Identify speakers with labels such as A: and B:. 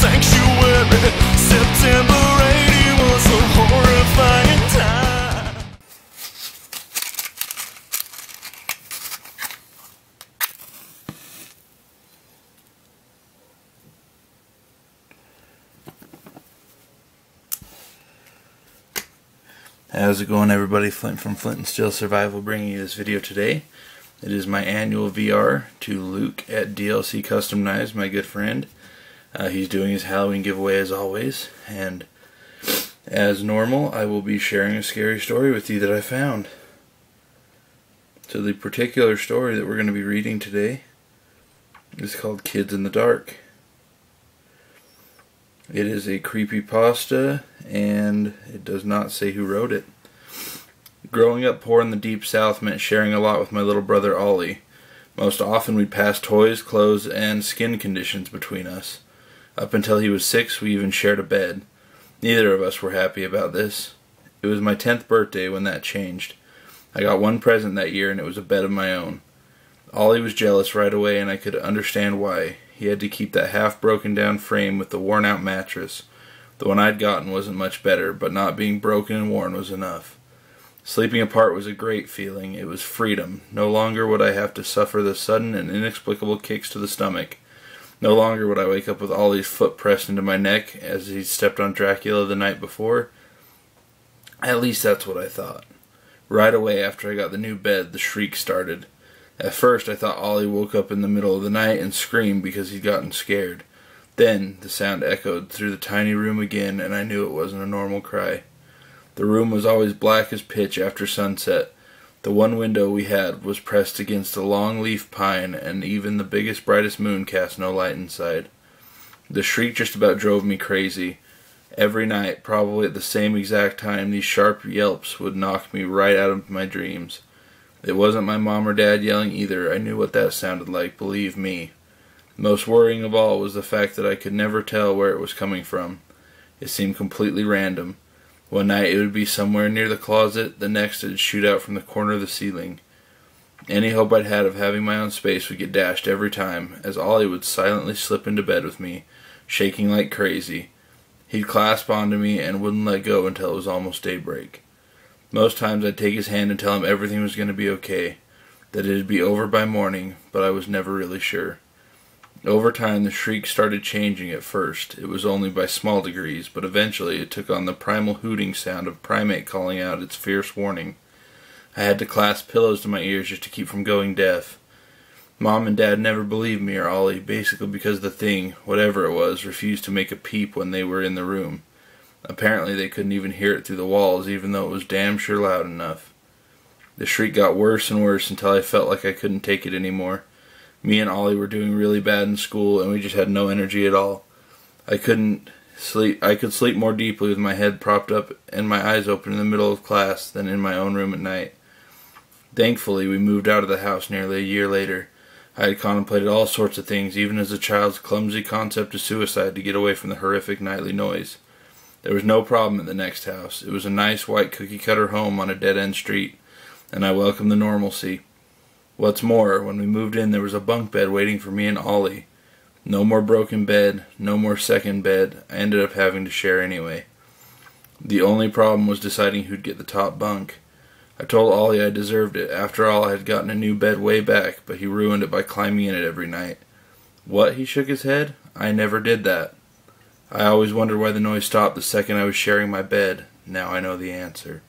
A: sanctuary. September 80 was a horrifying time.
B: How's it going, everybody? Flint from Flint and Steel Survival bringing you this video today. It is my annual VR to Luke at DLC Custom Knives, my good friend. He's doing his Halloween giveaway as always, and as normal I will be sharing a scary story with you that I found. So the particular story that we're going to be reading today is called Kids in the Dark. It is a creepypasta, and it does not say who wrote it. Growing up poor in the deep south meant sharing a lot with my little brother Ollie. Most often we'd pass toys, clothes, and skin conditions between us. Up until he was 6, we even shared a bed. Neither of us were happy about this. It was my 10th birthday when that changed. I got one present that year, and it was a bed of my own. Ollie was jealous right away, and I could understand why. He had to keep that half broken down frame with the worn out mattress. The one I'd gotten wasn't much better, but not being broken and worn was enough. Sleeping apart was a great feeling. It was freedom. No longer would I have to suffer the sudden and inexplicable kicks to the stomach. No longer would I wake up with Ollie's foot pressed into my neck as he stepped on Dracula the night before. At least that's what I thought. Right away after I got the new bed, the shriek started. At first I thought Ollie woke up in the middle of the night and screamed because he'd gotten scared. Then the sound echoed through the tiny room again, and I knew it wasn't a normal cry. The room was always black as pitch after sunset. The one window we had was pressed against a long-leaf pine, and even the biggest, brightest moon cast no light inside. The shriek just about drove me crazy. Every night, probably at the same exact time, these sharp yelps would knock me right out of my dreams. It wasn't my mom or dad yelling either. I knew what that sounded like, believe me. Most worrying of all was the fact that I could never tell where it was coming from. It seemed completely random. One night it would be somewhere near the closet, the next it would shoot out from the corner of the ceiling. Any hope I'd had of having my own space would get dashed every time, as Ollie would silently slip into bed with me, shaking like crazy. He'd clasp onto me and wouldn't let go until it was almost daybreak. Most times I'd take his hand and tell him everything was going to be okay, that it'd be over by morning, but I was never really sure. Over time, the shriek started changing at first. It was only by small degrees, but eventually it took on the primal hooting sound of primate calling out its fierce warning. I had to clasp pillows to my ears just to keep from going deaf. Mom and Dad never believed me or Ollie, basically because the thing, whatever it was, refused to make a peep when they were in the room. Apparently they couldn't even hear it through the walls, even though it was damn sure loud enough. The shriek got worse and worse until I felt like I couldn't take it anymore. Me and Ollie were doing really bad in school, and we just had no energy at all. I could sleep more deeply with my head propped up and my eyes open in the middle of class than in my own room at night. Thankfully, we moved out of the house nearly a year later. I had contemplated all sorts of things, even as a child's clumsy concept of suicide, to get away from the horrific nightly noise. There was no problem at the next house. It was a nice white cookie-cutter home on a dead-end street, and I welcomed the normalcy. What's more, when we moved in, there was a bunk bed waiting for me and Ollie. No more broken bed, no more second bed. I ended up having to share anyway. The only problem was deciding who'd get the top bunk. I told Ollie I deserved it. After all, I had gotten a new bed way back, but he ruined it by climbing in it every night. What? He shook his head. I never did that. I always wondered why the noise stopped the second I was sharing my bed. Now I know the answer.